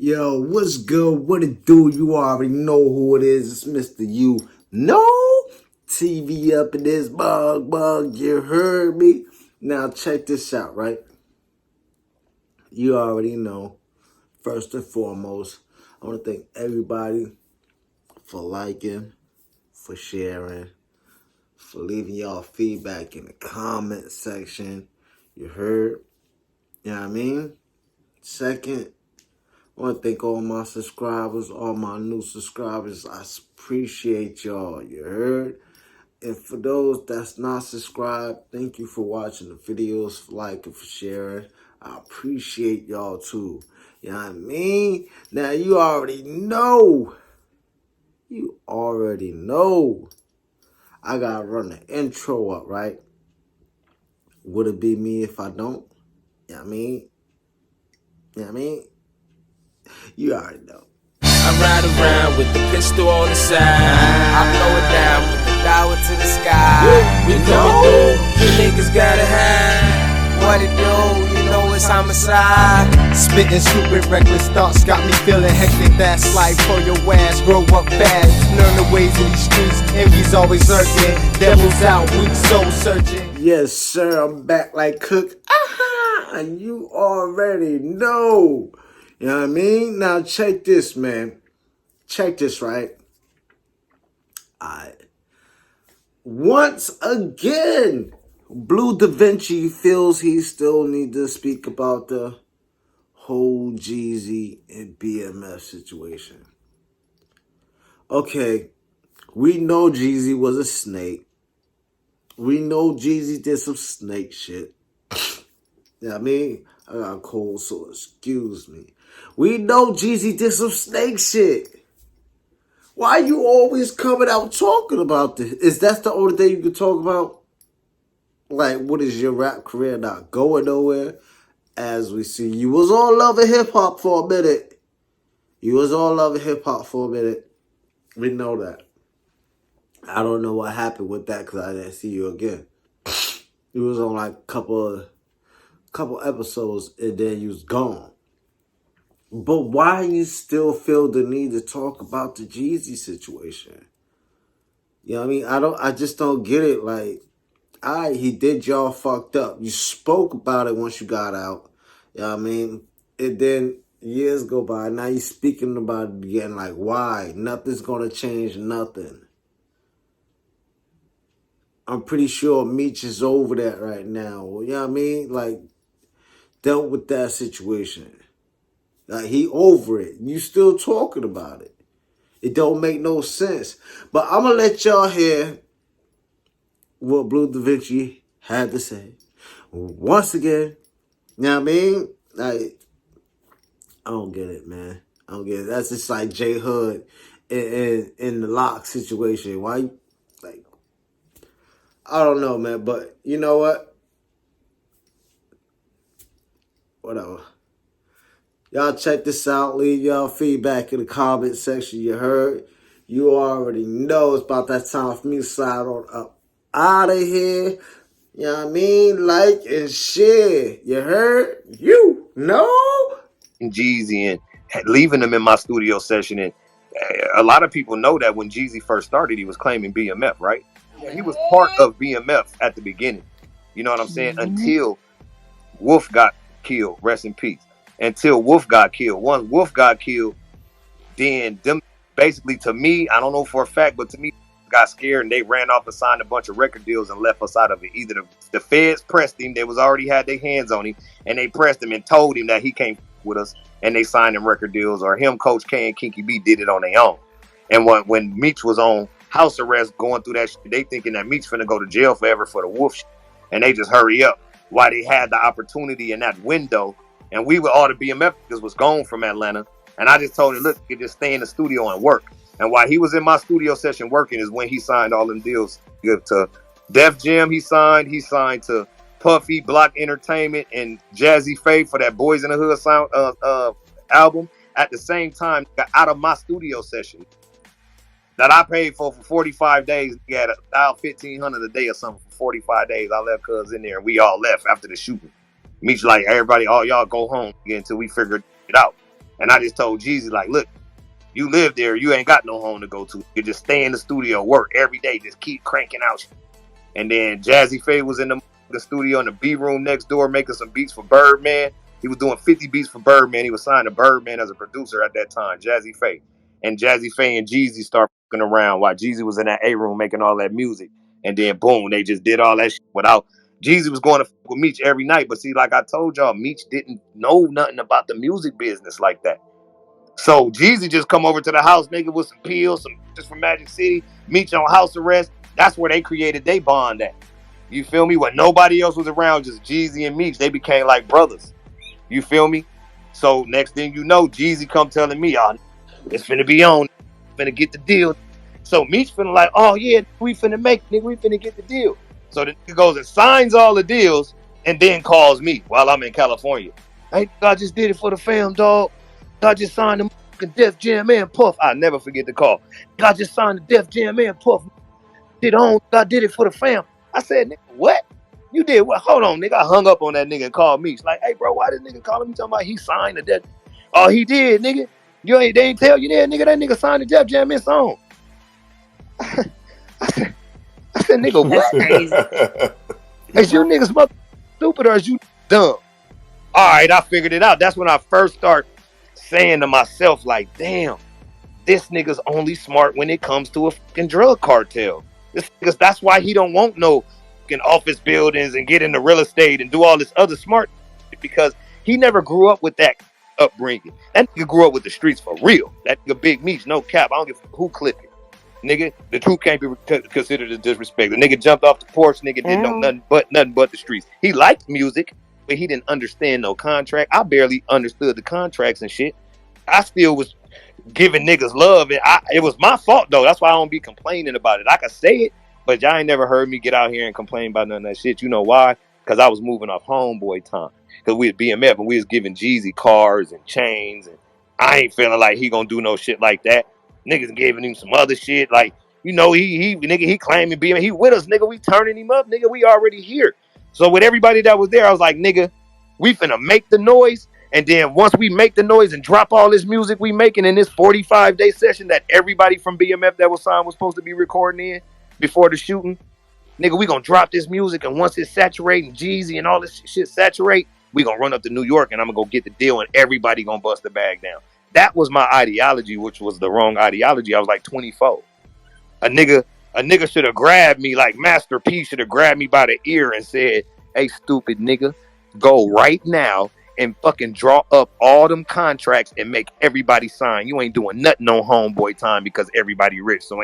Yo, what's good? What it do? You already know who it is. It's Mr. UKNOOo TV up in this bug. You heard me? Now check this out, right? You already know. First and foremost, I want to thank everybody for liking, for sharing, for leaving y'all feedback in the comment section. You heard? You know what I mean? Second, I want to thank all my subscribers, all my new subscribers. I appreciate y'all. You heard? And for those that's not subscribed, thank you for watching the videos, for liking, for sharing. I appreciate y'all too. You know what I mean? Now you already know. You already know. I gotta run the intro up, right? Would it be me if I don't? You know what I mean? You know what I mean? You already know. I ride around with the pistol on the side. I throw it down with the dollar to the sky. We coming through, you niggas gotta hide. What it do, you know it's homicide. Spitting stupid reckless thoughts got me feeling hectic. That's life for your ass, grow up fast. Learn the ways in these streets, envy's always lurking. Devil's out, we soul searching. Yes, sir, I'm back like Cook. And you already know. You know what I mean? Now check this, man. Check this, right? Once again, BLEU DAVINCI feels he still need to speak about the whole JEEZY and BMF situation. Okay, we know JEEZY was a snake. We know JEEZY did some snake shit. You know what I mean? I got a cold, so excuse me. We know JEEZY did some snake shit. Why you always coming out talking about this? Is that the only thing you can talk about? Like, what is your rap career not going nowhere? As we see, you was all loving hip-hop for a minute. You was all loving hip-hop for a minute. We know that. I don't know what happened with that because I didn't see you again. You was on like a couple episodes and then you was gone. But why you still feel the need to talk about the JEEZY situation? You know what I mean? I just don't get it. Like, he did y'all fucked up. You spoke about it once you got out. You know what I mean? And then years go by. Now you speaking about it again. Like, why? Nothing's going to change nothing. I'm pretty sure Meech is over that right now. You know what I mean? Like, dealt with that situation. Like, he over it. You still talking about it. It don't make no sense. But I'm going to let y'all hear what BLEU DAVINCI had to say. Once again, you know what I mean? Like, I don't get it, man. I don't get it. That's just like J Hood in the Lock situation. Why? Like, I don't know, man. But you know what? Whatever. Y'all check this out. Leave y'all feedback in the comment section. You heard? You already know it's about that time for me to slide on up out of here. You know what I mean? Like and share. You heard? You know? JEEZY and leaving them in my studio session. And a lot of people know that when JEEZY first started, he was claiming BMF, right? He was part of BMF at the beginning. You know what I'm saying? Until Wolf got killed. Rest in peace. Until Wolf got killed. Once Wolf got killed, then them basically, to me, I don't know for a fact, but to me, got scared and they ran off and signed a bunch of record deals and left us out of it. Either the feds pressed him, they was already had their hands on him, and they pressed him and told him that he can't with us, and they signed him record deals, or him, Coach K and Kinky B did it on their own. And when Meech was on house arrest going through that shit, they thinking that Meech finna go to jail forever for the Wolf shit, and they just hurry up while they had the opportunity in that window. And we were all the BMF niggas was gone from Atlanta, and I just told him, look, you just stay in the studio and work. And while he was in my studio session working is when he signed all them deals to Def Jam. He signed to Puffy, Block Entertainment, and Jazzy Faye for that Boys in the Hood sound album. At the same time, got out of my studio session that I paid for 45 days. He had $1,500 a day or something for 45 days. I left cuz in there and we all left after the shooting. Meech like, everybody, all y'all go home until we figured it out. And I just told Jeezy, like, look, you live there, you ain't got no home to go to. You just stay in the studio, work every day, just keep cranking out shit. And then Jazzy Faye was in the studio in the B room next door making some beats for Birdman. He was doing 50 beats for Birdman. He was signed to Birdman as a producer at that time, Jazzy Faye. And Jazzy Faye and Jeezy started fucking around while Jeezy was in that A room making all that music. And then boom, they just did all that shit without. Jeezy was going to fuck with Meech every night. But see, like I told y'all, Meech didn't know nothing about the music business like that. So Jeezy just come over to the house, nigga, with some pills, some just from Magic City, Meech on house arrest. That's where they created they bond at. You feel me? When nobody else was around, just Jeezy and Meech, they became like brothers. You feel me? So next thing you know, Jeezy come telling me, oh, it's finna be on, finna get the deal. So Meech finna like, oh yeah, we finna make, nigga, we finna get the deal. So the nigga goes and signs all the deals and then calls me while I'm in California. Hey, I just did it for the fam, dog. I just signed the fucking Def Jam and Puff. I never forget the call. I just signed the Def Jam and Puff. I did it for the fam. I said, nigga, what? You did what? Hold on, nigga. I hung up on that nigga and called me. It's like, hey, bro, why this nigga calling me talking about he signed the Def? Oh, he did, nigga. They ain't tell you that, nigga. That nigga signed the Def Jam and song. I said, nigga, what? Is you niggas mother stupid or is you dumb? All right, I figured it out. That's when I first start saying to myself, like, damn, this nigga's only smart when it comes to a fucking drug cartel. That's why he don't want no fucking office buildings and get into real estate and do all this other smart shit, because he never grew up with that upbringing. That nigga grew up with the streets for real. That nigga Big Meech, no cap. I don't give a who clipped it. Nigga, the truth can't be considered a disrespect. The nigga jumped off the porch, nigga did nothing but the streets. He liked music, but he didn't understand no contract. I barely understood the contracts and shit. I still was giving niggas love. It was my fault though. That's why I don't be complaining about it. I can say it, but y'all ain't never heard me get out here and complain about none of that shit. You know why? Because I was moving off homeboy time. Because we at BMF and we was giving Jeezy cars and chains, and I ain't feeling like he gonna do no shit like that. Niggas giving him some other shit. Like, you know, he claiming BMF. He with us, nigga. We turning him up, nigga. We already here. So with everybody that was there, I was like, nigga, we finna make the noise. And then once we make the noise and drop all this music we making in this 45-day session that everybody from BMF that was signed was supposed to be recording in before the shooting, nigga, we gonna drop this music. And once it's saturating, Jeezy and all this shit saturate, we gonna run up to New York and I'm gonna go get the deal and everybody gonna bust the bag down. That was my ideology, which was the wrong ideology. I was like 24. A nigga should have grabbed me, like Master P should have grabbed me by the ear and said, hey, stupid nigga, go right now and fucking draw up all them contracts and make everybody sign. You ain't doing nothing on homeboy time because everybody rich. So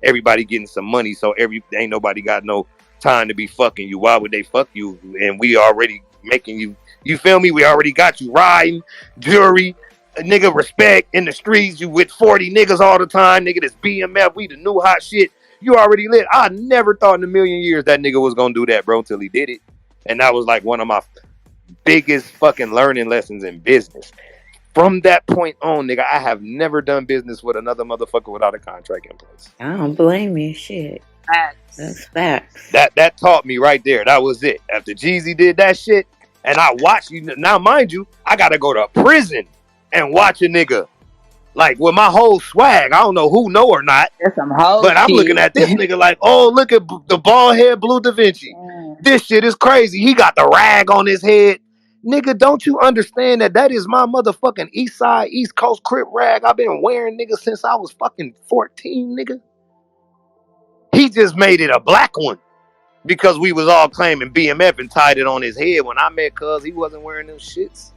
everybody getting some money. So ain't nobody got no time to be fucking you. Why would they fuck you? And we already making you feel me? We already got you riding, jury, nigga, respect in the streets. You with 40 niggas all the time, nigga. This BMF, we the new hot shit. You already lit. I never thought in a million years that nigga was gonna do that, bro, until he did it. And that was like one of my biggest fucking learning lessons in business. From that point on, nigga, I have never done business with another motherfucker without a contract in place. I don't blame you. Shit. Facts. That's facts. That taught me right there. That was it. After Jeezy did that shit, and I watched you. Now, mind you, I gotta go to prison and watch a nigga like with my whole swag. I don't know who know or not, That's some whole but I'm shit. looking at this nigga like, oh, look at the bald head BLEU DAVINCI. This shit is crazy. He got the rag on his head. Nigga, don't you understand that is my motherfucking East Side, East Coast Crip rag I've been wearing, nigga, since I was fucking 14, nigga? He just made it a black one because we was all claiming BMF and tied it on his head. When I met Cuz, he wasn't wearing them shits,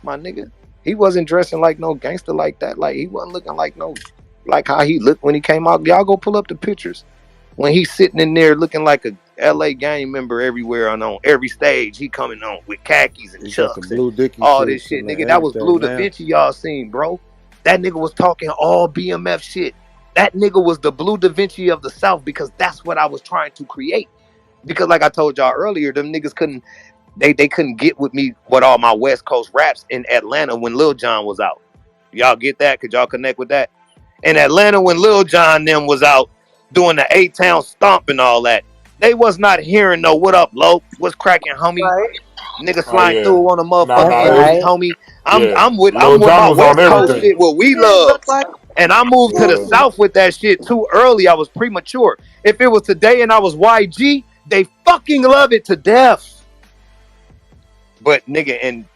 my nigga. He wasn't dressing like no gangster like that. Like, he wasn't looking like how he looked when he came out. Y'all go pull up the pictures. When he's sitting in there looking like a LA gang member everywhere on every stage, he coming on with khakis and chucks and all this shit, nigga. That was BLEU DAVINCI y'all seen, bro. That nigga was talking all BMF shit. That nigga was the BLEU DAVINCI of the South because that's what I was trying to create. Because like I told y'all earlier, them niggas couldn't get with me with all my West Coast raps in Atlanta when Lil Jon was out. Y'all get that? Could y'all connect with that? In Atlanta when Lil Jon them was out doing the A-Town stomp and all that, they was not hearing no what up, Lo, what's cracking, homie? Right. Nigga sliding through on a motherfucker, homie. I'm with Lil my Jon was West on Coast everything. shit, what we love. And I moved to the South with that shit too early. I was premature. If it was today and I was YG, they fucking love it to death. But nigga, in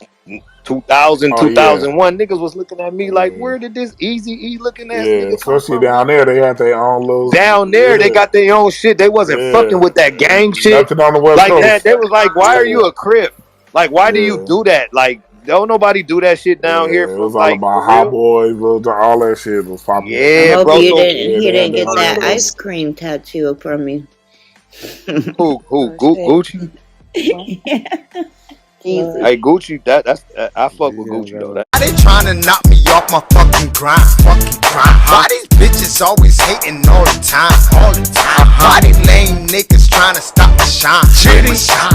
2000, 2001, niggas was looking at me like, where did this Eazy-E looking ass nigga come especially from? down there, they had their own little. Down there, they got their own shit. They wasn't fucking with that gang shit. Nothing on the West like Coast. that. They was like, why are you a Crip? Like, why do you do that? Like, don't nobody do that shit down here. It was all about hot boys, all that shit was popping. I hope bro. he didn't get that ice cream tattoo from you. Who? Gucci? Hey, Gucci, that's I fuck with Gucci though. Why they tryna knock me off my fucking grind? Why these bitches always hating all the time? Why these lame niggas tryna stop the shine?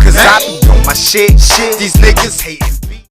Cause I be on my shit. These niggas hating.